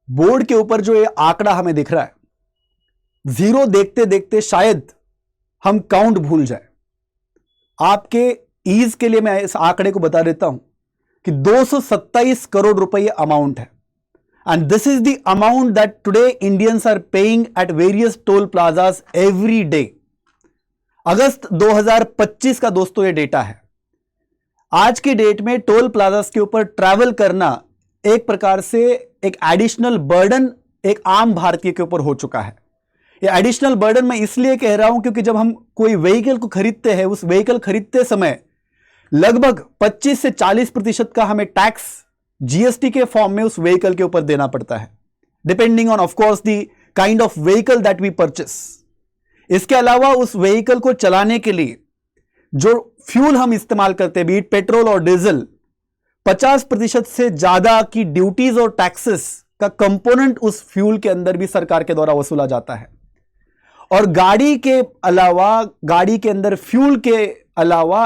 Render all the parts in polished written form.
Board के ऊपर जो ये आंकड़ा हमें दिख रहा है, जीरो देखते देखते शायद हम काउंट भूल जाए। आपके ईज के लिए मैं इस आंकड़े को बता देता हूं कि 227 करोड़ रुपए ये अमाउंट है। And this is the amount that today Indians are paying at various toll plazas every day. अगस्त 2025 का दोस्तों ये डेटा है। आज की डेट में टोल प्लाजास के ऊपर ट्रैवल करना एक प्रकार से एक एडिशनल बर्डन एक आम भारतीय के ऊपर हो चुका है। ये एडिशनल बर्डन मैं इसलिए कह रहा हूं क्योंकि जब हम कोई व्हीकल को खरीदते हैं, उस व्हीकल खरीदते समय लगभग 25 से 40% का हमें टैक्स जीएसटी के फॉर्म में उस व्हीकल के ऊपर देना पड़ता है, depending on of course the kind of vehicle that we purchase. इसके अलावा उस व्हीकल को चलाने के लिए जो फ्यूल हम इस्तेमाल करते हैं, बीट पेट्रोल और डीजल, 50% से ज्यादा की ड्यूटीज और टैक्सेस का कंपोनेंट उस फ्यूल के अंदर भी सरकार के द्वारा वसूला जाता है। और गाड़ी के अलावा, गाड़ी के अंदर फ्यूल के अलावा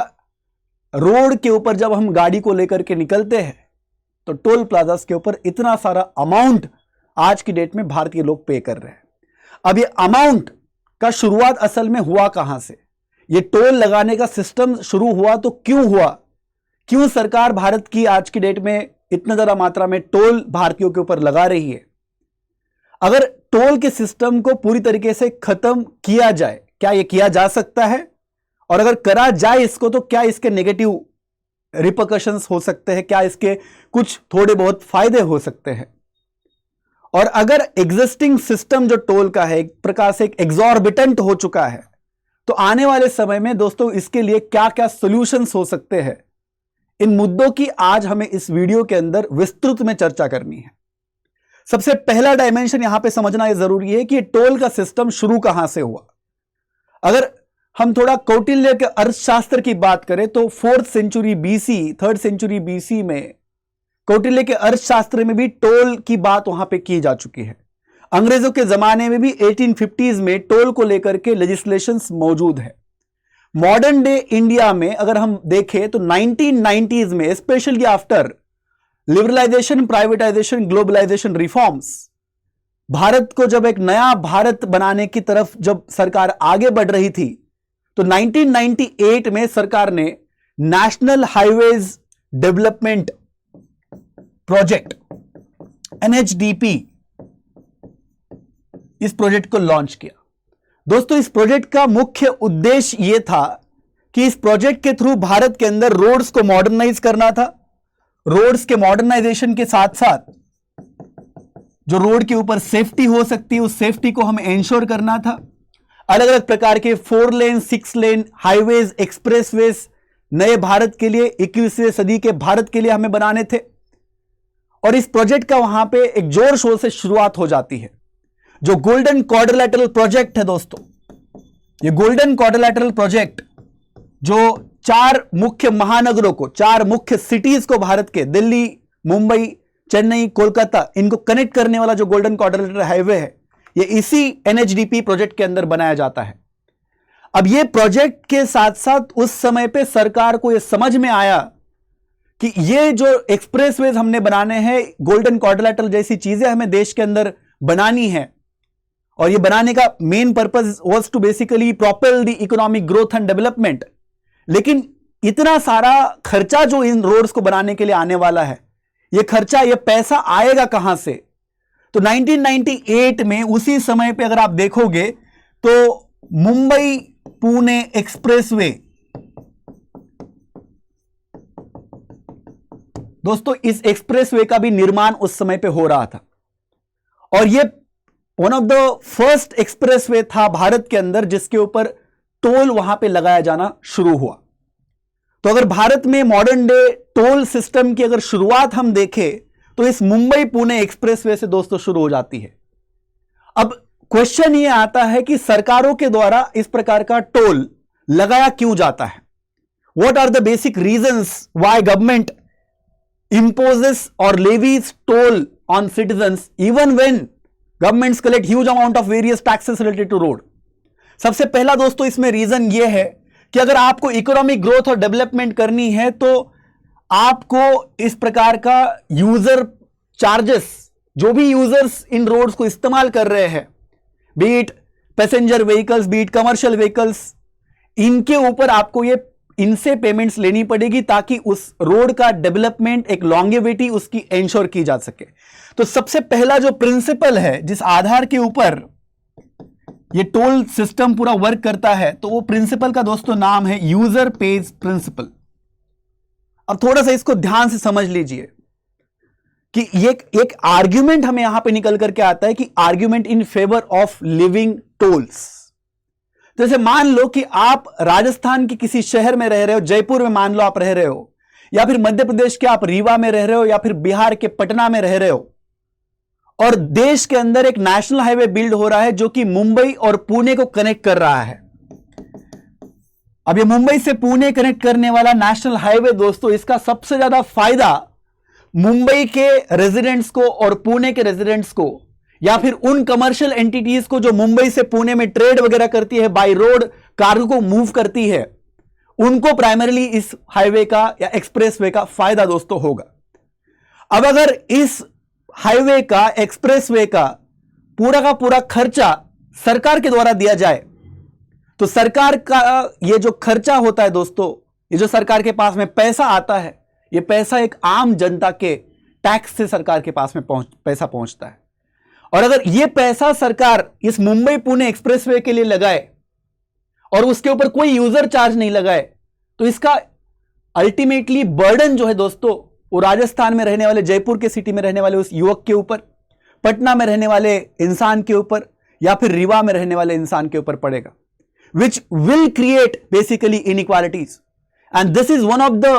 रोड के ऊपर जब हम गाड़ी को लेकर के निकलते हैं तो टोल प्लाजास के ऊपर इतना सारा अमाउंट आज की डेट में भारतीय लोग पे कर रहे हैं। अब ये अमाउंट का शुरुआत असल में हुआ कहां से? ये टोल लगाने का सिस्टम शुरू हुआ तो क्यों हुआ? क्यों सरकार भारत की आज की डेट में इतना ज्यादा मात्रा में टोल भारतीयों के ऊपर लगा रही है? अगर टोल के सिस्टम को पूरी तरीके से खत्म किया जाए, क्या यह किया जा सकता है? और अगर करा जाए इसको तो क्या इसके नेगेटिव रिपरकशंस हो सकते हैं? क्या इसके कुछ थोड़े बहुत फायदे हो सकते हैं? और अगर एग्जिस्टिंग सिस्टम जो टोल का है एक प्रकार से एक एग्जॉर्बिटेंट हो चुका है, तो आने वाले समय में दोस्तों इसके लिए क्या क्या सॉल्यूशंस हो सकते हैं, इन मुद्दों की आज हमें इस वीडियो के अंदर विस्तृत में चर्चा करनी है। सबसे पहला डायमेंशन यहां पे समझना यह जरूरी है कि टोल का सिस्टम शुरू कहां से हुआ। अगर हम थोड़ा कौटिल्य के अर्थशास्त्र की बात करें तो 4th century BC, 3rd century BC में कौटिल्य के अर्थशास्त्र में भी टोल की बात वहां पे की जा चुकी है। अंग्रेजों के जमाने में भी 1850s में टोल को लेकर के लेजिस्लेशंस मौजूद है। मॉडर्न डे इंडिया में अगर हम देखें तो 1990s में, specially after liberalisation, privatisation, globalisation reforms, Bharat को जब एक नया भारत बनाने की तरफ जब सरकार आगे बढ़ रही थी तो 1998 में सरकार ने national highways development project NHDP इस प्रोजेक्ट को लॉन्च किया। दोस्तों इस प्रोजेक्ट का मुख्य उद्देश्य यह था कि इस प्रोजेक्ट के थ्रू भारत के अंदर रोड्स को मॉडर्नाइज करना था। रोड्स के मॉडर्नाइजेशन के साथ साथ जो रोड के ऊपर सेफ्टी हो सकती है उस सेफ्टी को हमें इंश्योर करना था। अलग अलग प्रकार के 4 लेन, 6 लेन हाईवेज, एक्सप्रेसवेज नए भारत के लिए, 21वीं सदी के भारत के लिए हमें बनाने थे। और इस प्रोजेक्ट का वहां पे एक जोर शोर से शुरुआत हो जाती है। जो गोल्डन क्वाड्रिलेटरल प्रोजेक्ट है दोस्तों, ये गोल्डन क्वाड्रिलेटरल प्रोजेक्ट जो 4 मुख्य महानगरों को, 4 मुख्य सिटीज को भारत के, दिल्ली, मुंबई, चेन्नई, कोलकाता, इनको कनेक्ट करने वाला जो गोल्डन क्वाड्रिलेटरल हाईवे है, ये इसी NHDP प्रोजेक्ट के अंदर बनाया जाता है। अब ये प्रोजेक्ट के साथ साथ उस समय पे सरकार को ये समझ में आया कि ये जो एक्सप्रेसवेज हमने बनाने हैं, गोल्डन क्वाड्रिलेटरल जैसी चीजें हमें देश के अंदर बनानी है, और ये बनाने का main purpose was to basically propel the economic growth and development. लेकिन इतना सारा खर्चा जो इन रोड्स को बनाने के लिए आने वाला है, ये खर्चा, ये पैसा आएगा कहां से? तो 1998 में उसी समय पे अगर आप देखोगे तो मुंबई पुणे एक्सप्रेसवे, दोस्तों इस एक्सप्रेसवे का भी निर्माण उस समय पे हो रहा था। और ये one of the first expressway था भारत के अंदर जिसके ऊपर टोल वहां पे लगाया जाना शुरू हुआ। तो अगर भारत में मॉडर्न डे टोल सिस्टम की अगर शुरुआत हम देखें तो इस मुंबई पुणे एक्सप्रेसवे से दोस्तों शुरू हो जाती है। अब क्वेश्चन ये आता है कि सरकारों के द्वारा इस प्रकार का टोल लगाया क्यों जाता है? What are the basic reasons why government imposes or levies toll on citizens even when governments collect huge amount of various taxes related to road? सबसे पहला दोस्तों इसमें रीजन यह है कि अगर आपको इकोनॉमिक ग्रोथ और डेवलपमेंट करनी है तो आपको इस प्रकार का यूजर चार्जेस जो भी यूजर्स इन रोड्स को इस्तेमाल कर रहे हैं, be it passenger vehicles, be it commercial vehicles, इनके ऊपर आपको ये इनसे पेमेंट्स लेनी पड़ेगी ताकि उस रोड का डेवलपमेंट, एक लॉन्गेविटी उसकी इंश्योर की जा सके। तो सबसे पहला जो प्रिंसिपल है जिस आधार के ऊपर ये टोल सिस्टम पूरा वर्क करता है, तो वो प्रिंसिपल का दोस्तों नाम है यूजर पेज प्रिंसिपल। अब थोड़ा सा इसको ध्यान से समझ लीजिए कि ये एक आर्ग्यूमेंट हमें यहां पे निकल करके आता है कि argument in favour of levying tolls. जैसे मान लो कि आप राजस्थान के किसी शहर में रह रहे हो, जयपुर में मान लो आप रह रहे हो, या फिर मध्य प्रदेश के आप रीवा में रह रहे हो, या फिर बिहार के पटना में रह रहे हो, और देश के अंदर एक नेशनल हाईवे बिल्ड हो रहा है जो कि मुंबई और पुणे को कनेक्ट कर रहा है। अब ये मुंबई से पुणे कनेक्ट करने वाला नेशनल हाईवे दोस्तों, इसका सबसे ज्यादा फायदा मुंबई के रेजिडेंट्स को और पुणे के रेजिडेंट्स को, या फिर उन कमर्शियल एंटिटीज को जो मुंबई से पुणे में ट्रेड वगैरह करती है, बाय रोड कार्गो को मूव करती है, उनको प्राइमरीली इस हाईवे का या एक्सप्रेसवे का फायदा दोस्तों होगा। अब अगर इस हाईवे का, एक्सप्रेसवे का पूरा खर्चा सरकार के द्वारा दिया जाए, तो सरकार का ये जो खर्चा होता है दोस्तों, ये जो सरकार के पास में पैसा आता है, ये पैसा एक आम जनता के टैक्स से सरकार के पास में पैसा पहुंचता है। और अगर ये पैसा सरकार इस मुंबई पुणे एक्सप्रेसवे के लिए लगाए और उसके ऊपर कोई यूजर चार्ज नहीं लगाए, तो इसका अल्टीमेटली बर्डन जो है दोस्तों, वो राजस्थान में रहने वाले, जयपुर के सिटी में रहने वाले उस युवक के ऊपर, पटना में रहने वाले इंसान के ऊपर, या फिर रीवा में रहने वाले इंसान के ऊपर पड़ेगा, which will create basically inequalities. And this is one of the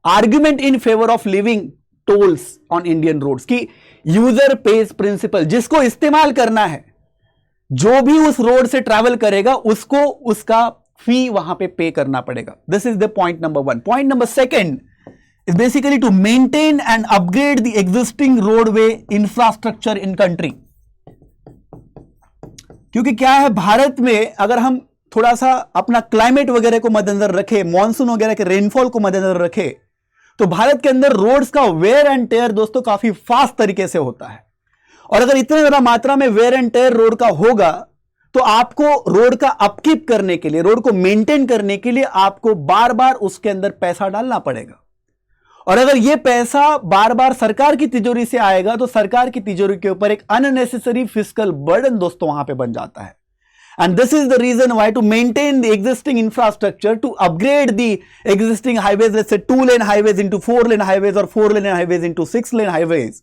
argument in favor of leaving tolls on Indian roads कि यूजर पेज प्रिंसिपल, जिसको इस्तेमाल करना है, जो भी उस रोड से ट्रैवल करेगा उसको उसका फी वहां पे पे करना पड़ेगा। This is the point number 1। Point number 2 is basically to maintain and upgrade the existing roadway infrastructure in country। क्योंकि क्या है, भारत में अगर हम थोड़ा सा अपना क्लाइमेट वगैरह को मद्देनजर रखे, मॉनसून वगैरह के रेनफॉल को मद्देनजर रखे, तो भारत के अंदर रोड्स का वेयर एंड टेयर दोस्तों काफी फास्ट तरीके से होता है। और अगर इतने ज्यादा मात्रा में वेयर एंड टेयर रोड का होगा, तो आपको रोड का अपकीप करने के लिए, रोड को मेंटेन करने के लिए आपको बार बार उसके अंदर पैसा डालना पड़ेगा। और अगर यह पैसा बार बार सरकार की तिजोरी से आएगा, तो सरकार की तिजोरी के ऊपर एक अननेसेसरी फिस्कल बर्डन दोस्तों वहां पे बन जाता है। And this is the reason why to maintain the existing infrastructure, to upgrade the existing highways, let's say 2-lane highways into 4-lane highways or 4-lane highways into 6-lane highways,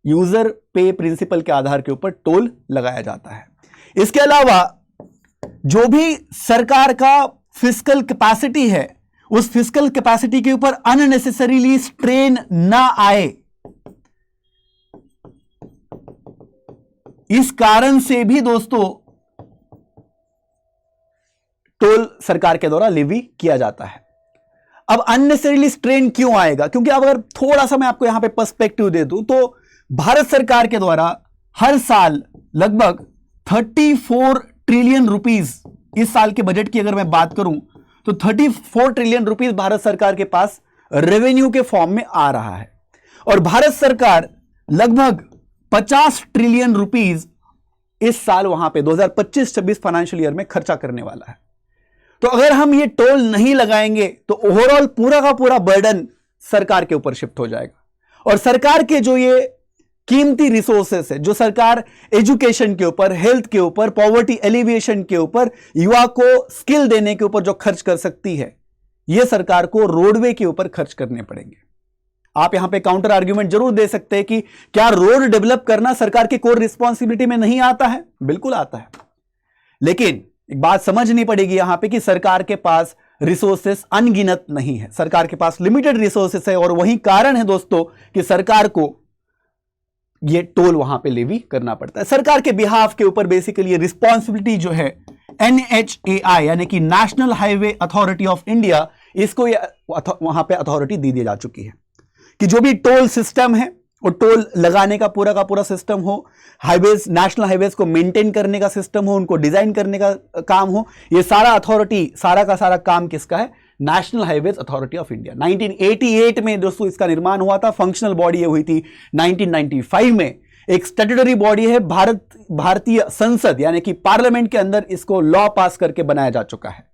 user पे principal के आधार के ऊपर toll लगाया जाता है। इसके अलावा जो भी सरकार का फिस्कल कैपेसिटी है, उस फिस्कल कैपेसिटी के ऊपर अननेसेसरीली स्ट्रेन ना आए, इस कारण से भी दोस्तों टोल सरकार के द्वारा लेवी किया जाता है। अब अननेसेसरीली स्ट्रेन क्यों आएगा? क्योंकि अब अगर थोड़ा सा मैं आपको यहां पे पर्सपेक्टिव दे दूं, तो भारत सरकार के द्वारा हर साल लगभग 34 ट्रिलियन रुपीस, इस साल के बजट की अगर मैं बात करूं तो 34 ट्रिलियन रुपीस भारत सरकार के पास रेवेन्यू के फॉर्म में आ रहा है। और भारत सरकार लगभग 50 ट्रिलियन रुपीस इस साल वहां पे 2025-26 फाइनेंशियल ईयर में खर्चा करने वाला है। तो अगर हम ये टोल नहीं लगाएंगे तो ओवरऑल पूरा का पूरा बर्डन सरकार के ऊपर शिफ्ट हो जाएगा। और सरकार के जो ये कीमती रिसोर्सेस है, जो सरकार एजुकेशन के ऊपर, हेल्थ के ऊपर, पॉवर्टी एलिविएशन के ऊपर, युवा को स्किल देने के ऊपर जो खर्च कर सकती है, ये सरकार को रोडवे के ऊपर खर्च करने पड़ेंगे। आप यहां पे काउंटर आर्ग्यूमेंट जरूर दे सकते हैं कि क्या रोड डेवलप करना सरकार के कोर रिस्पॉन्सिबिलिटी में नहीं आता है? बिल्कुल आता है, लेकिन एक बात समझनी पड़ेगी यहां पे कि सरकार के पास रिसोर्सेस अनगिनत नहीं है, सरकार के पास लिमिटेड रिसोर्सेस है। और वही कारण है दोस्तों कि सरकार को ये टोल वहां पे लेवी करना पड़ता है। सरकार के बिहाफ के ऊपर बेसिकली ये रिस्पॉन्सिबिलिटी जो है NHAI यानी कि national highway authority of India, इसको ये वहां पे अथॉरिटी दी जा चुकी है कि जो भी टोल सिस्टम है, वो टोल लगाने का पूरा सिस्टम हो, हाईवेज, नेशनल हाईवेज को मेंटेन करने का सिस्टम हो, उनको डिजाइन करने का काम हो, ये सारा अथॉरिटी, सारा का सारा काम किसका है? National highways authority of India. 1988 में दोस्तों इसका निर्माण हुआ था, फंक्शनल बॉडी ये हुई थी 1995 में। एक स्टैट्यूटरी बॉडी है, भारतीय संसद यानी कि पार्लियामेंट के अंदर इसको लॉ पास करके बनाया जा चुका है।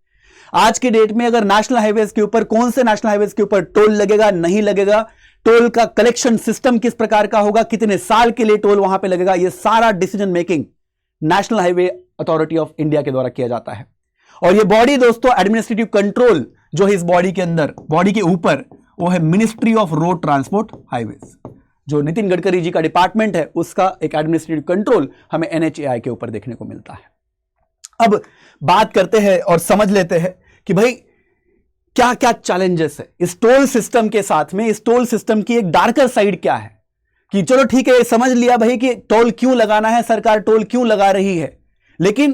आज के डेट में अगर नेशनल हाईवेज के ऊपर, कौन से नेशनल हाईवेज के ऊपर टोल लगेगा, नहीं लगेगा, टोल का कलेक्शन सिस्टम किस प्रकार का होगा, कितने साल के लिए टोल वहां पे लगेगा, यह सारा decision making national highway authority of India के द्वारा किया जाता है। और यह बॉडी दोस्तों एडमिनिस्ट्रेटिव कंट्रोल जो है इस बॉडी के अंदर, बॉडी के ऊपर, वो है ministry of road transport highways, जो नितिन गडकरी जी का डिपार्टमेंट है, उसका एक एडमिनिस्ट्रेटिव कंट्रोल हमें NHAI के ऊपर देखने को मिलता है। अब बात करते हैं और समझ लेते हैं कि भाई क्या क्या चैलेंजेस है इस टोल सिस्टम के साथ में। इस टोल सिस्टम की एक डार्कर साइड क्या है, कि चलो ठीक है समझ लिया भाई कि टोल क्यों लगाना है, सरकार टोल क्यों लगा रही है, लेकिन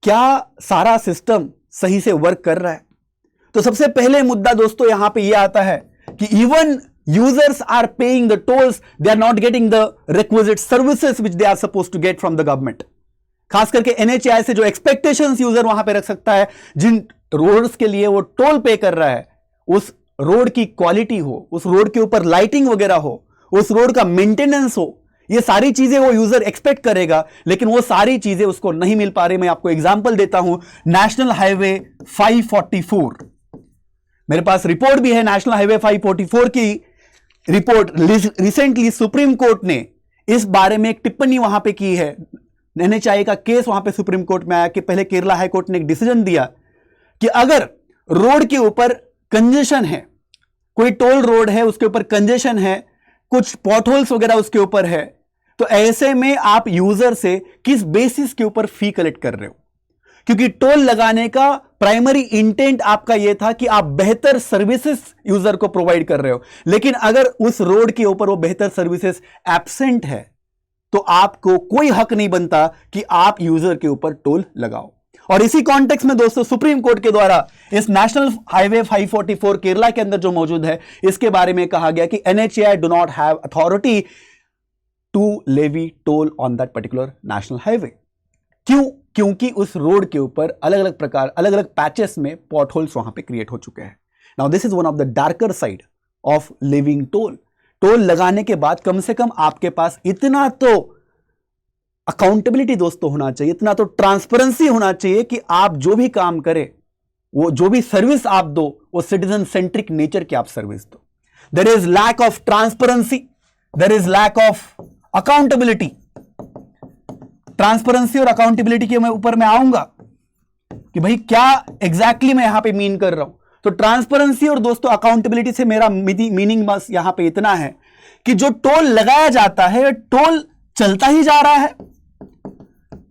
क्या सारा सिस्टम सही से वर्क कर रहा है? तो सबसे पहले मुद्दा दोस्तों यहां पे यह आता है कि even users are paying the tolls, they are not getting the requisite services which they are suppose to get from the government. खास करके NHAI से जो एक्सपेक्टेशंस यूजर वहां पे रख सकता है, जिन रोड्स के लिए वो टोल पे कर रहा है, उस रोड की क्वालिटी हो, उस रोड के ऊपर लाइटिंग वगैरह हो, उस रोड का मेंटेनेंस हो, ये सारी चीजें वो यूजर एक्सपेक्ट करेगा, लेकिन वो सारी चीजें उसको नहीं मिल पा रही। मैं आपको एग्जांपल देता हूं, नेशनल हाईवे 544, मेरे पास रिपोर्ट भी है नेशनल हाईवे 544 की रिपोर्ट। रिसेंटली सुप्रीम कोर्ट ने इस बारे में एक टिप्पणी वहां पे की है। NHAI का केस वहां पे सुप्रीम कोर्ट में आया कि पहले केरला हाई कोर्ट ने एक डिसीजन दिया कि अगर रोड के ऊपर कंजेशन है, कोई टोल रोड है उसके ऊपर कंजेशन है, कुछ पॉटहोल्स वगैरह उसके ऊपर है, तो ऐसे में आप यूजर से किस बेसिस के ऊपर फी कलेक्ट कर रहे हो? क्योंकि टोल लगाने का प्राइमरी इंटेंट आपका यह था कि आप बेहतर सर्विसेज यूजर को प्रोवाइड कर रहे हो, लेकिन अगर उस रोड के ऊपर वो बेहतर सर्विसेज एब्सेंट है तो आपको कोई हक नहीं बनता कि आप यूजर के ऊपर टोल लगाओ। और इसी कॉन्टेक्स्ट में दोस्तों सुप्रीम कोर्ट के द्वारा इस नेशनल हाईवे 544 केरला के अंदर जो मौजूद है, इसके बारे में कहा गया कि NHAI do not have authority to levy toll on that particular national highway. क्यों? क्योंकि उस रोड के ऊपर अलग अलग प्रकार, अलग अलग पैचेस में पॉटहोल्स वहां पे क्रिएट हो चुके हैं। Now this is one of the darker side of living toll. Toll लगाने के बाद कम से कम आपके पास इतना तो अकाउंटेबिलिटी दोस्तों होना चाहिए, इतना तो ट्रांसपेरेंसी होना चाहिए कि आप जो भी काम करें, वो जो भी सर्विस आप दो, वो सिटीजन सेंट्रिक नेचर की आप सर्विस दो। There is lack of transparency, there is lack of accountability. Transparency और अकाउंटेबिलिटी के ऊपर मैं आऊंगा कि भाई क्या एग्जैक्टली मैं यहां पे मीन कर रहा हूं। तो ट्रांसपेरेंसी और दोस्तों अकाउंटेबिलिटी से मेरा मीनिंग बस यहां पे इतना है कि जो टोल लगाया जाता है, टोल चलता ही जा रहा है,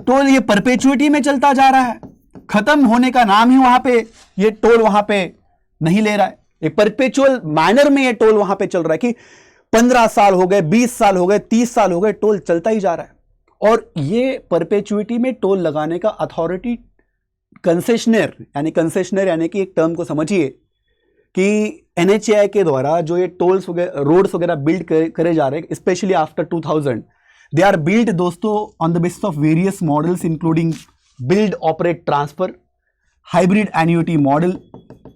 टोल ये परपेचुइटी में चलता जा रहा है, खत्म होने का नाम ही वहां पे ये टोल वहां पे नहीं ले रहा है। एक परपेचुअल मैनर में ये टोल वहां पे चल रहा है कि 15 साल हो गए, 20 साल हो गए, 30 साल हो गए, टोल चलता ही जा रहा है। और ये परपेचुइटी में टोल लगाने का अथॉरिटी कंसेशनर यानी कि एक टर्म को समझिए कि NHAI के द्वारा जो ये टोल्स वगैरह, रोड्स वगैरह बिल्ड करे जा रहे हैं, specially after 2000, they are build दोस्तों on the basis of various models including build, operate, transfer, hybrid annuity model,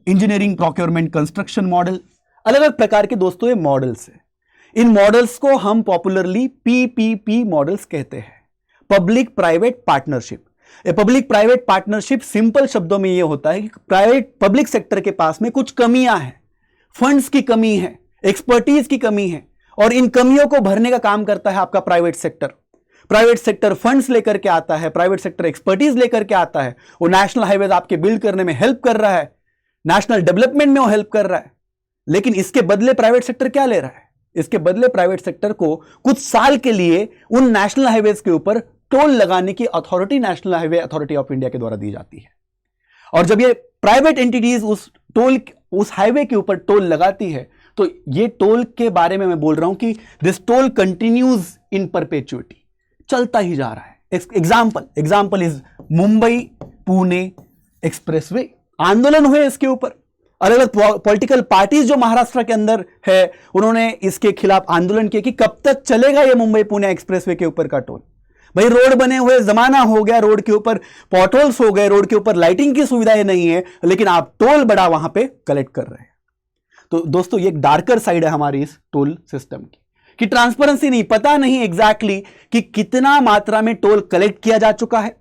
engineering, procurement, construction model, अलग अलग प्रकार के दोस्तों ये मॉडल्स है। इन मॉडल्स को हम पॉपुलरली PPP मॉडल्स कहते हैं, public private partnership. Public private partnership simple शब्दों में यह होता है कि पब्लिक सेक्टर के पास में कुछ कमियां हैं, फंड्स की कमी है, एक्सपर्टीज की कमी है, और इन कमियों को भरने का काम करता है आपका private sector. Private sector funds लेकर के आता है, प्राइवेट सेक्टर एक्सपर्टीज लेकर के आता है, वो नेशनल हाईवेज आपके बिल्ड करने में हेल्प कर रहा है, नेशनल डेवलपमेंट में वो हेल्प कर रहा है। लेकिन इसके बदले प्राइवेट सेक्टर क्या ले रहा है? इसके बदले प्राइवेट सेक्टर को कुछ साल के लिए उन नेशनल हाईवेज के ऊपर टोल लगाने की authority national highway authority of India के द्वारा दी जाती है। और जब ये प्राइवेट एंटिटीज उस हाईवे के ऊपर टोल लगाती है, तो ये टोल के बारे में मैं बोल रहा हूं कि this toll continues in perpetuity, चलता ही जा रहा है। Example is Mumbai Pune expressway. आंदोलन हुए इसके ऊपर, अलग अलग पॉलिटिकल पार्टीज जो महाराष्ट्र के अंदर है, उन्होंने इसके खिलाफ आंदोलन किया कि कब तक चलेगा ये मुंबई पुणे एक्सप्रेसवे के ऊपर का टोल। भाई रोड बने हुए जमाना हो गया, रोड के ऊपर पॉटहोल्स हो गए, रोड के ऊपर लाइटिंग की सुविधाएं नहीं है, लेकिन आप टोल बड़ा वहां पे कलेक्ट कर रहे हैं। तो दोस्तों ये एक डार्कर साइड है हमारी इस टोल सिस्टम की, कि ट्रांसपेरेंसी नहीं, पता नहीं एग्जैक्टली कि कितना मात्रा में टोल कलेक्ट किया जा चुका है,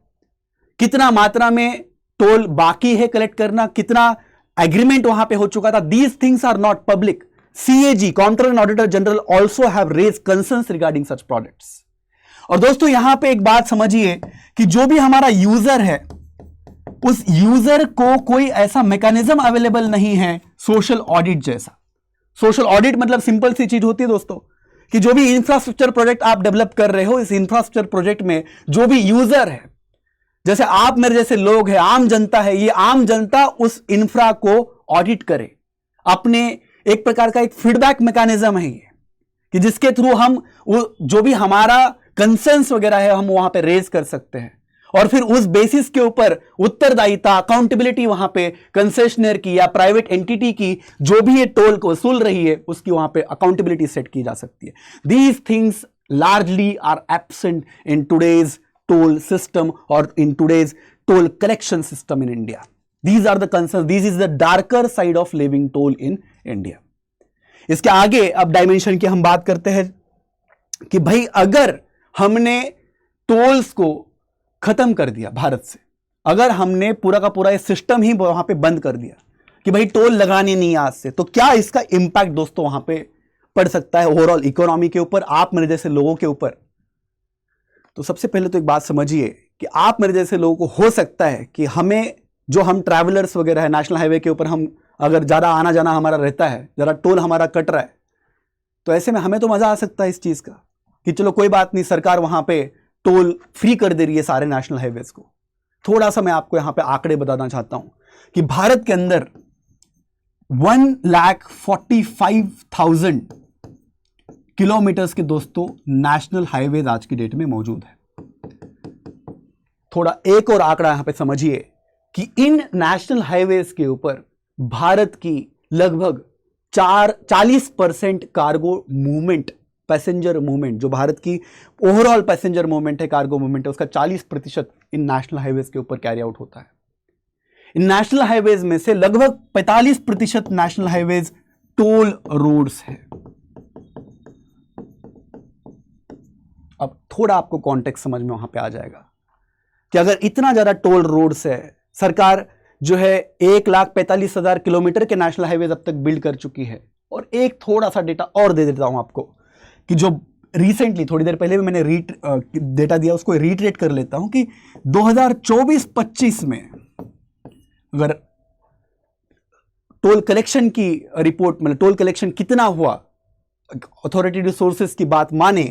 कितना मात्रा में टोल बाकी है कलेक्ट करना, कितना एग्रीमेंट वहां पे हो चुका था। These things are not public. CAG, Comptroller and Auditor General, also have raised concerns regarding such products. और दोस्तों यहां पे एक बात समझिए कि जो भी हमारा यूजर है, उस यूजर को कोई ऐसा मैकेनिज्म अवेलेबल नहीं है सोशल ऑडिट जैसा। सोशल ऑडिट मतलब सिंपल सी चीज होती है दोस्तों, कि जो भी इंफ्रास्ट्रक्चर प्रोजेक्ट आप डेवलप कर रहे हो, इस इंफ्रास्ट्रक्चर प्रोजेक्ट में जो भी यूजर है, जैसे आप मेरे जैसे लोग हैं, आम जनता है, ये आम जनता उस इंफ्रा को ऑडिट करे, अपने एक प्रकार का एक फीडबैक मैकेनिज्म है ये, कि जिसके थ्रू हम वो जो भी हमारा कंसर्न्स वगैरह है हम वहां पे रेज कर सकते हैं, और फिर उस बेसिस के ऊपर उत्तरदायिता, अकाउंटेबिलिटी वहां पे कंसेशनर की या प्राइवेट एंटिटी की जो भी ये टोल को वसूल रही है उसकी वहां पे अकाउंटेबिलिटी सेट की जा सकती है। These things largely are absent in today's toll system or in today's toll collection system in India. These are the concerns. This is the darker side of levying toll in India. इसके आगे अब dimension की हम बात करते हैं कि भाई अगर हमने टोल्स को खत्म कर दिया भारत से, अगर हमने पूरा का पूरा ये सिस्टम ही वहां पे बंद कर दिया कि भाई टोल लगाने नहीं आज से, तो क्या इसका इंपैक्ट दोस्तों वहां पे पड़ सकता है ओवरऑल इकोनॉमी के ऊपर, आप मेरे जैसे लोगों के ऊपर। तो सबसे पहले तो एक बात समझिए कि आप मेरे जैसे लोगों को हो सकता है कि हमें, जो हम ट्रैवलर्स वगैरह है, नेशनल हाईवे के ऊपर हम अगर ज़्यादा आना जाना हमारा रहता है, ज़रा टोल हमारा कट रहा है, तो ऐसे में हमें तो मज़ा आ सकता है इस चीज़ का कि चलो कोई बात नहीं, सरकार वहाँ पे टोल फ्री कर दे रही है सारे नेशनल हाईवेज को। थोड़ा सा मैं आपको यहाँ पे आंकड़े बताना चाहता हूँ कि भारत के अंदर 1,45,000 किलोमीटर्स के दोस्तों नेशनल हाईवेज आज की डेट में मौजूद है। थोड़ा एक और आंकड़ा यहां पे समझिए कि इन नेशनल हाईवेज के ऊपर भारत की लगभग 40% कार्गो मूवमेंट, पैसेंजर मूवमेंट, जो भारत की ओवरऑल पैसेंजर मूवमेंट है, कार्गो मूवमेंट है, उसका 40% इन नेशनल हाईवेज के ऊपर कैरी आउट होता है। इन नेशनल हाईवेज में से लगभग 45% नेशनल हाईवेज टोल रोड्स है। अब थोड़ा आपको कॉन्टेक्स्ट समझ में वहां पे आ जाएगा कि अगर इतना ज्यादा टोल रोड्स है, सरकार जो है 1,45,000 किलोमीटर के नेशनल हाईवेज अब तक बिल्ड कर चुकी है। और एक थोड़ा सा डेटा और दे देता हूं आपको कि जो रिसेंटली थोड़ी देर पहले भी मैंने डेटा दिया, उसको रीट्रेट कर लेता हूं कि 2024-25 में अगर टोल कलेक्शन की रिपोर्ट, मतलब टोल कलेक्शन कितना हुआ, अथॉरिटी सोर्सेस की बात माने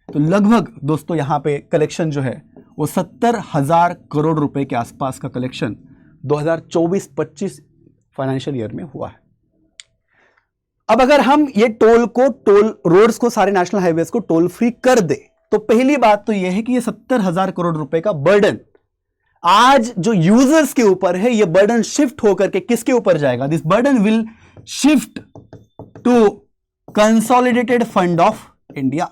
तो लगभग दोस्तों यहां पे कलेक्शन जो है वो 70,000 करोड़ रुपए के आसपास का कलेक्शन 2024-25 फाइनेंशियल ईयर में हुआ है। अब अगर हम ये टोल रोड्स को, सारे नेशनल हाईवेज को टोल फ्री कर दे, तो पहली बात तो यह है कि ये 70,000 करोड़ रुपए का बर्डन आज जो यूजर्स के ऊपर है, ये बर्डन शिफ्ट होकर के किसके ऊपर जाएगा? This burden will shift to consolidated fund of India.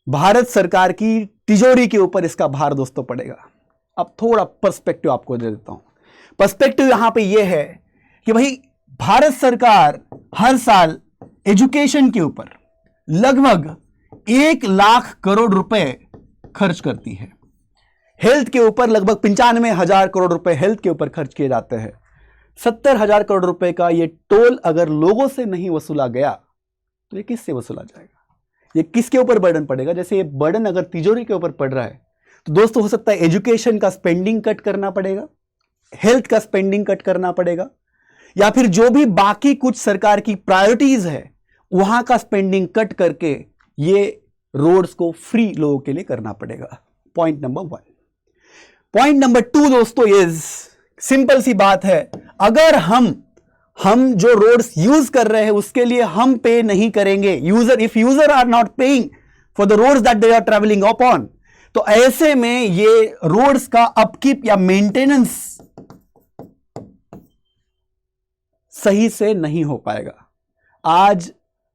Bharat सरकार की तिजोरी के ऊपर इसका भार दोस्तों पड़ेगा। अब थोड़ा पर्सपेक्टिव आपको दे देता हूं। पर्सपेक्टिव यहां पे यह है कि भाई भारत सरकार हर साल एजुकेशन के ऊपर लगभग 1 लाख करोड़ रुपए खर्च करती है। हेल्थ के ऊपर लगभग 95,000 करोड़ रुपए हेल्थ के ऊपर खर्च किए जाते हैं। 70,000 करोड़ रुपए का ये टोल अगर लोगों से नहीं वसूला गया तो ये किससे वसूला जाएगा? ये किसके ऊपर बर्डन पड़ेगा? जैसे ये बर्डन अगर तिजोरी के ऊपर पड़ रहा है तो दोस्तों हो सकता है एजुकेशन का स्पेंडिंग कट करना पड़ेगा, हेल्थ का स्पेंडिंग कट करना पड़ेगा, या फिर जो भी बाकी कुछ सरकार की प्रायोरिटीज है वहां का स्पेंडिंग कट करके ये रोड्स को फ्री लोगों के लिए करना पड़ेगा। Point number 1। पॉइंट नंबर 2 दोस्तों इज सिंपल सी बात है, अगर हम जो रोड्स यूज कर रहे हैं उसके लिए हम पे नहीं करेंगे, if user are not paying for the roads that they are travelling upon, तो ऐसे में ये रोड्स का अपकीप या मेंटेनेंस सही से नहीं हो पाएगा। आज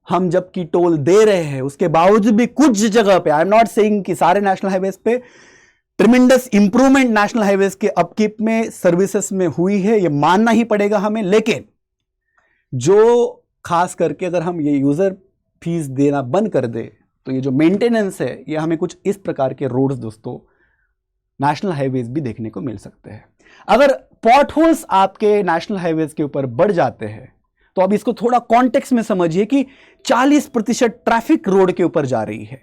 हम जबकि टोल दे रहे हैं, उसके बावजूद भी कुछ जगह पे, आई एम नॉट सेइंग कि सारे नेशनल हाईवेज पे, ट्रिमेंडस इंप्रूवमेंट नेशनल हाईवेज के अपकीप में, सर्विसेज में हुई है, ये मानना ही पड़ेगा हमें। लेकिन जो खास करके अगर हम ये यूजर फीस देना बंद कर दे तो ये जो मेंटेनेंस है, ये हमें कुछ इस प्रकार के रोड्स दोस्तों नेशनल हाईवेज भी देखने को मिल सकते हैं। अगर पॉट होल्स आपके नेशनल हाईवेज के ऊपर बढ़ जाते हैं तो अब इसको थोड़ा कॉन्टेक्स्ट में समझिए कि 40% ट्रैफिक रोड के ऊपर जा रही है,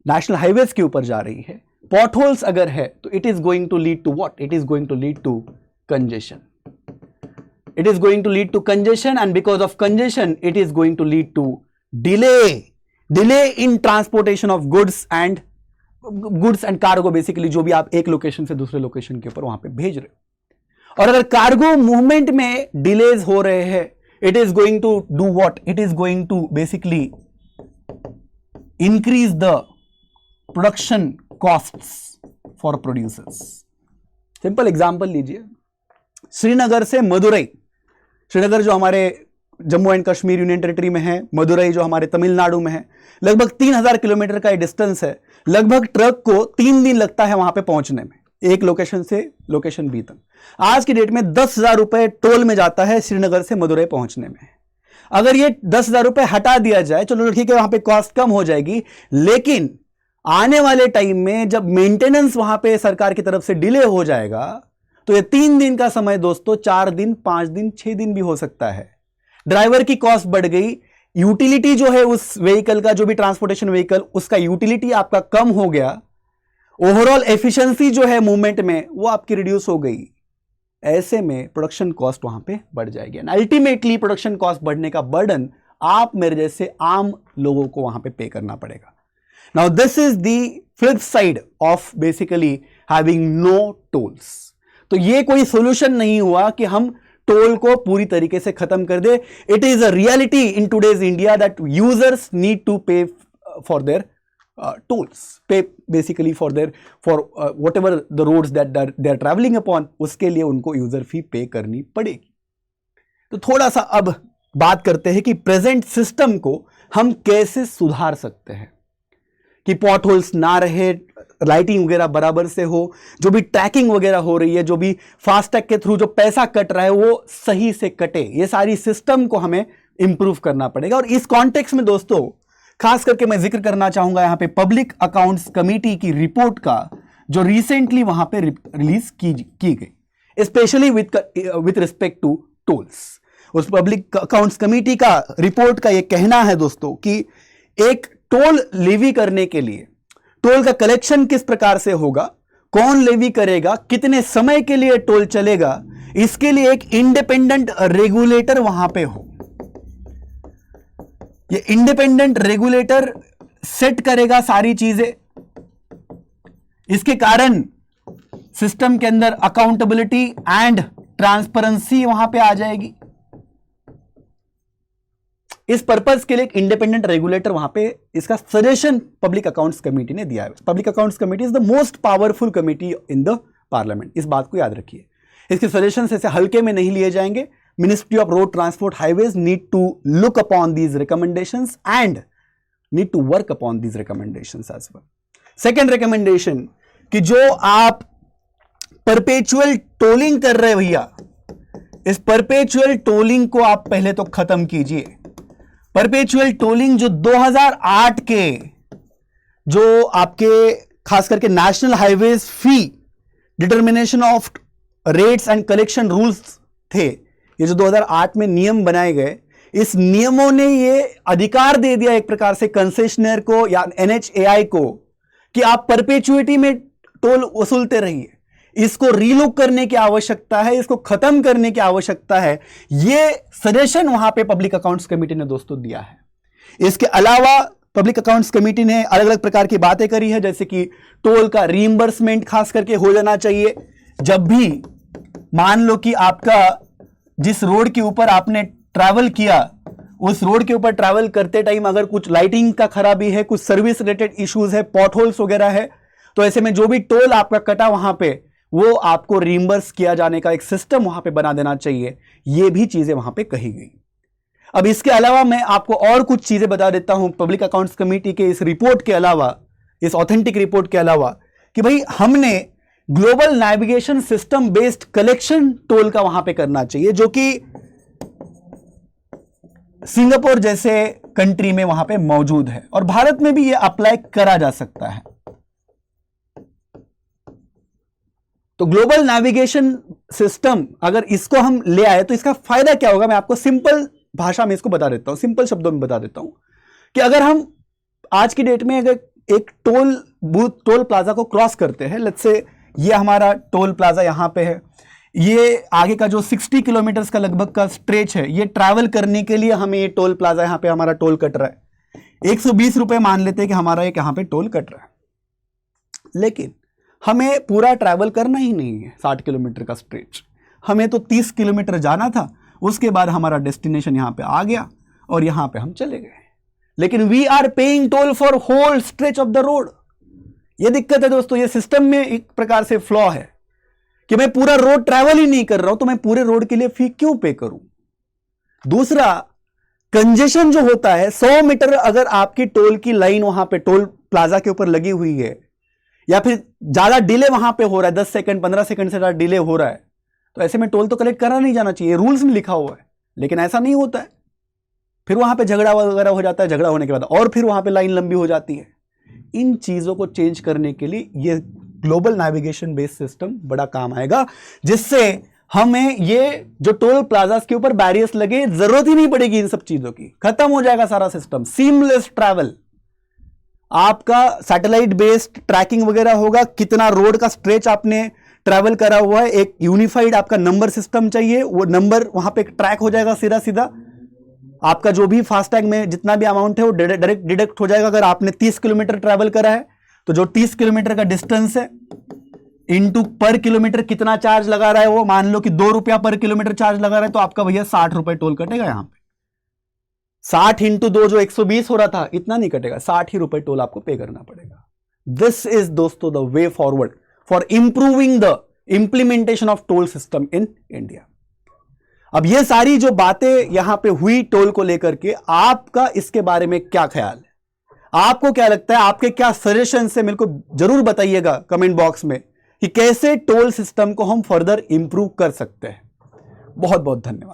नेशनल हाईवेज के ऊपर जा रही है, पॉट होल्स अगर है तो it is going to lead to what? It is going to lead to congestion. It is going to lead to congestion, and because of congestion it is going to lead to delay in transportation of goods and cargo, basically जो भी आप एक location से दूसरे location के ऊपर वहां पे भेज रहे हो। और अगर कार्गो मूवमेंट में डिलेज हो रहे हैं, it is going to do what? It is going to basically increase the production costs for producers. Simple example लीजिए, श्रीनगर से मदुरई, श्रीनगर जो हमारे Jammu and Kashmir union territory में है, मदुरई जो हमारे तमिलनाडु में है, लगभग 3000 किलोमीटर का डिस्टेंस है। लगभग ट्रक को 3 दिन लगता है वहां पे पहुंचने में, एक लोकेशन से लोकेशन बी तक। आज की डेट में 10,000 रुपए टोल में जाता है श्रीनगर से मदुरई पहुंचने में। अगर ये 10,000 रुपए हटा दिया जाए, चलो ठीक है, वहां पे कॉस्ट कम हो जाएगी, लेकिन आने वाले टाइम में जब मेंटेनेंस वहां पे सरकार की तरफ से डिले हो जाएगा तो ये 3 दिन का समय दोस्तों 4 दिन, 5 दिन, 6 दिन भी हो सकता है। ड्राइवर की कॉस्ट बढ़ गई, यूटिलिटी जो है उस व्हीकल का, जो भी ट्रांसपोर्टेशन व्हीकल, उसका यूटिलिटी आपका कम हो गया, ओवरऑल एफिशिएंसी जो है मूवमेंट में वो आपकी रिड्यूस हो गई। ऐसे में प्रोडक्शन कॉस्ट वहां पे बढ़ जाएगी, अल्टीमेटली प्रोडक्शन कॉस्ट बढ़ने का बर्डन आप मेरे जैसे आम लोगों को वहां पे पे करना पड़ेगा। Now this is the flip side of basically having no tolls. तो ये कोई सॉल्यूशन नहीं हुआ कि हम टोल को पूरी तरीके से खत्म कर दे। It is a reality in today's India that users need to pay for their tolls, pay basically for whatever the roads that they are travelling upon, उसके लिए उनको यूजर फी पे करनी पड़ेगी। तो थोड़ा सा अब बात करते हैं कि प्रेजेंट सिस्टम को हम कैसे सुधार सकते हैं कि पॉट होल्स ना रहे, लाइटिंग वगैरह बराबर से हो, जो भी ट्रैकिंग वगैरह हो रही है, जो भी फास्टैग के थ्रू जो पैसा कट रहा है वो सही से कटे। ये सारी सिस्टम को हमें इंप्रूव करना पड़ेगा। और इस कॉन्टेक्स्ट में दोस्तों खास करके मैं जिक्र करना चाहूंगा यहां पे पब्लिक अकाउंट्स कमेटी की रिपोर्ट का, जो रिसेंटली वहां पे रिलीज की गई, specially with respect to tolls. उस पब्लिक अकाउंट्स कमेटी का रिपोर्ट का यह कहना है दोस्तों कि एक टोल लेवी करने के लिए टोल का कलेक्शन किस प्रकार से होगा, कौन लेवी करेगा, कितने समय के लिए टोल चलेगा, इसके लिए एक इंडिपेंडेंट रेगुलेटर वहां पे हो। ये इंडिपेंडेंट रेगुलेटर सेट करेगा सारी चीजें। इसके कारण सिस्टम के अंदर अकाउंटेबिलिटी एंड ट्रांसपेरेंसी वहां पे आ जाएगी। इस पर्पस के लिए एक इंडिपेंडेंट रेगुलेटर वहां पे, इसका सजेशन पब्लिक अकाउंट्स कमेटी ने दिया है। Public accounts committee is the most powerful committee in the parliament, इस बात को याद रखिए। इसके सजेशन ऐसे हल्के में नहीं लिए जाएंगे। Ministry of road transport highways need to look upon these recommendations and need to work upon these recommendations as well. Second recommendation कि जो आप परपेचुअल टोलिंग कर रहे भैया, इस परपेचुअल टोलिंग को आप पहले तो खत्म कीजिए। परपेचुअल टोलिंग जो 2008 के जो आपके खास करके national highways fee determination of rates and collection rules थे, ये जो 2008 में नियम बनाए गए, इस नियमों ने ये अधिकार दे दिया एक प्रकार से कंसेशनर को या NHAI को कि आप परपेचुइटी में टोल वसूलते रहिए। इसको रीलुक करने की आवश्यकता है, इसको खत्म करने की आवश्यकता है। यह सजेशन वहां पे पब्लिक अकाउंट्स कमेटी ने दोस्तों दिया है। इसके अलावा पब्लिक अकाउंट्स कमेटी ने अलग अलग प्रकार की बातें करी है, जैसे कि टोल का रीइंबर्समेंट खास करके हो जाना चाहिए। जब भी मान लो कि आपका जिस रोड के ऊपर आपने ट्रैवल किया, उस रोड के ऊपर ट्रैवल करते टाइम अगर कुछ लाइटिंग का खराबी है, कुछ सर्विस रिलेटेड इश्यूज है, पॉट होल्स वगैरह है, तो ऐसे में जो भी टोल आपका कटा वहां पे, वो आपको रीइंबर्स किया जाने का एक सिस्टम वहां पे बना देना चाहिए। ये भी चीजें वहां पे कही गई। अब इसके अलावा मैं आपको और कुछ चीजें बता देता हूं पब्लिक अकाउंट्स कमेटी के इस रिपोर्ट के अलावा, इस ऑथेंटिक रिपोर्ट के अलावा, कि भाई हमने global navigation system based collection toll का वहां पे करना चाहिए, जो कि सिंगापुर जैसे कंट्री में वहां पे मौजूद है, और भारत में भी ये अप्लाई करा जा सकता है। तो ग्लोबल नेविगेशन सिस्टम अगर इसको हम ले आए तो इसका फायदा क्या होगा, मैं आपको सिंपल भाषा में इसको बता देता हूं, सिंपल शब्दों में बता देता हूं कि अगर हम आज की डेट में अगर एक टोल बूथ, टोल प्लाजा को क्रॉस करते हैं, लेट्स से ये हमारा टोल प्लाजा यहां पे है, ये आगे का जो 60 किलोमीटर का लगभग का स्ट्रेच है, ये ट्रैवल करने के लिए हमें ये टोल प्लाजा यहां पे हमारा टोल कट रहा है। 120 रुपए मान लेते हैं कि हमारा एक यहां पे टोल कट रहा है, लेकिन हमें पूरा ट्रैवल करना ही नहीं है 60 किलोमीटर का स्ट्रेच, हमें तो 30 किलोमीटर जाना था, उसके बाद हमारा डेस्टिनेशन यहां पे आ गया और यहां पे हम चले गए, लेकिन we are paying toll for whole stretch of the road. ये दिक्कत है दोस्तों, ये सिस्टम में एक प्रकार से फ्लॉ है कि मैं पूरा रोड ट्रैवल ही नहीं कर रहा हूं, तो मैं पूरे रोड के लिए फी क्यों पे करूं। दूसरा, कंजेशन जो होता है, 100 मीटर अगर आपकी टोल की लाइन वहां पे टोल प्लाजा के ऊपर लगी हुई है, या फिर ज्यादा डिले वहां पे हो रहा है, 10 सेकंड 15 सेकंड से ज्यादा डिले हो रहा है, तो ऐसे में टोल तो कलेक्ट करना नहीं जाना चाहिए, रूल्स में लिखा हुआ है, लेकिन ऐसा नहीं होता है। फिर वहां पे झगड़ा वगैरह हो जाता है, झगड़ा होने के बाद और फिर वहां पे लाइन लंबी हो जाती है। इन चीजों को चेंज करने के लिए ये ग्लोबल नेविगेशन बेस्ड सिस्टम बड़ा काम आएगा, जिससे हमें ये जो टोल प्लाजास के ऊपर बैरियर्स लगे, जरूरत ही नहीं पड़ेगी इन सब चीजों की, खत्म हो जाएगा सारा सिस्टम, सीमलेस ट्रैवल। आपका सैटेलाइट बेस्ड ट्रैकिंग वगैरह होगा, कितना रोड का स्ट्रेच आपने ट्रैवल करा हुआ है, एक यूनिफाइड आपका नंबर सिस्टम चाहिए, वो नंबर वहां पे ट्रैक हो जाएगा सीधा सीधा। आपका जो भी फास्टैग में जितना भी अमाउंट है वो डायरेक्ट डिडक्ट हो जाएगा। अगर आपने 30 किलोमीटर ट्रैवल करा है तो जो 30 किलोमीटर का डिस्टेंस है इनटू पर किलोमीटर कितना चार्ज लगा रहा है, वो मान लो कि 2 रुपया पर किलोमीटर चार्ज लगा रहा है, तो आपका भैया 60 रुपए टोल कटेगा। यहां पे 60 इंटू 2 जो 120 हो रहा था, इतना नहीं कटेगा, 60 ही रुपए टोल आपको पे करना पड़ेगा। दिस इज दोस्तों the way forward for improving the implementation of toll system in India. अब ये सारी जो बातें यहां पे हुई टोल को लेकर के, आपका इसके बारे में क्या ख्याल है, आपको क्या लगता है, आपके क्या सजेशन है, मेरे को जरूर बताइएगा कमेंट बॉक्स में कि कैसे टोल सिस्टम को हम फर्दर इंप्रूव कर सकते हैं। बहुत बहुत धन्यवाद।